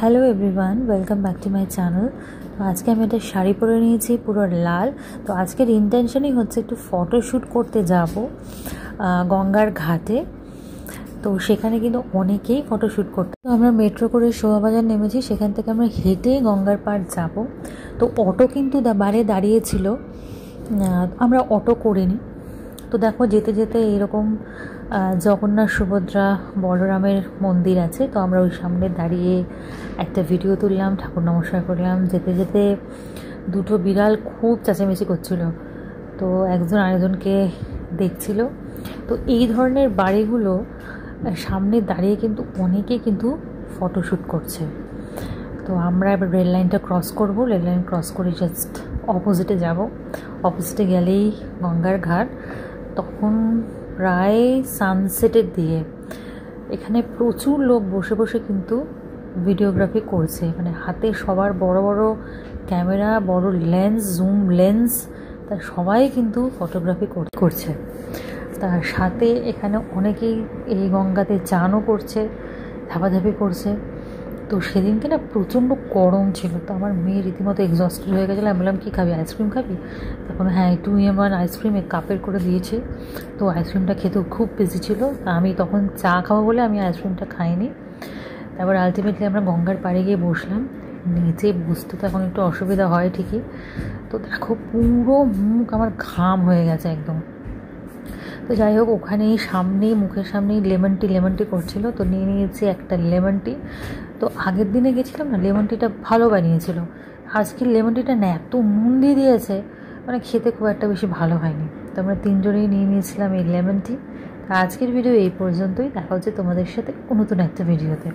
Hello everyone, welcome back to my channel. তো আজকে আমি একটা শাড়ি পরে নিয়েছি পুরো লাল। তো আজকের ইন্টেনশনই হচ্ছে একটু ফটোশ্যুট করতে যাব গঙ্গার ঘাটে। তো সেখানে কিন্তু অনেকেই ফটোশ্যুট করতে, তো আমরা মেট্রো করে শোভাবাজার নেমেছি, সেখান থেকে আমরা হেঁটে গঙ্গার পাড় যাব। তো অটো কিন্তু বারে দাঁড়িয়েছিল, আমরা অটো করিনি। তো দেখো যেতে যেতে এরকম জগন্নাথ সুভদ্রা বলরামের মন্দির আছে, তো আমরা ওই সামনে দাঁড়িয়ে একটা ভিডিও তুললাম, ঠাকুর নমস্কার করলাম। যেতে যেতে দুটো বিড়াল খুব চেঁচামেচি করছিল, তো একজন আরেকজনকে দেখছিল। তো এই ধরনের বাড়িগুলো সামনে দাঁড়িয়ে কিন্তু অনেকেই কিন্তু ফটোশ্যুট করছে। তো আমরা এবার রেল লাইনটা ক্রস করব, রেল লাইন ক্রস করে জাস্ট অপোজিটে যাব। অপোজিটে গেলেই গঙ্গার ঘাট। তখন প্রায় সানসেটের দিকে এখানে প্রচুর লোক বসে বসে কিন্তু ভিডিওগ্রাফি করছে। মানে হাতে সবার বড় বড় ক্যামেরা, বড় লেন্স, জুম লেন্স, তা সবাই কিন্তু ফটোগ্রাফি করছে। তার সাথে এখানে অনেকেই এই গঙ্গাতে চানও করছে, ধাপাধাপি করছে। তো সেদিনকে না প্রচণ্ড গরম ছিল, তো আমার মেয়ে রীতিমতো এক্সস্টেড হয়ে গেছিলো। আমি বললাম, কী খাবি, আইসক্রিম খাবি? তখন হ্যাঁ, 2 in 1 আইসক্রিম কাপের করে দিয়েছে। তো আইসক্রিমটা খেতেও খুব বেশি ছিল, তা আমি তখন চা খাবো বলে আমি আইসক্রিমটা খাইনি। তারপর আলটিমেটলি আমরা গঙ্গার পাড়ে গিয়ে বসলাম। নিচে বুঝতে তো এখন একটু অসুবিধা হয় ঠিকই। তো দেখো পুরো মুখ আমার ঘাম হয়ে গেছে একদম। তো যাই হোক, ওখানেই সামনেই মুখের সামনেই লেমন টি করছিল, তো নিয়ে নিয়েছি একটা লেমন টি। তো আগের দিনে গেছিলাম না, লেমন টিটা ভালো বানিয়েছিল। আজকের লেমন টিটা না এত নুন দিয়ে দিয়েছে, মানে খেতে খুব একটা বেশি ভালো হয়নি। তো আমরা তিনজনেই নিয়ে নিয়েছিলাম এই লেমন টি। আজকের ভিডিও এই পর্যন্তই, দেখা হচ্ছে তোমাদের সাথে নতুন একটা ভিডিওতে।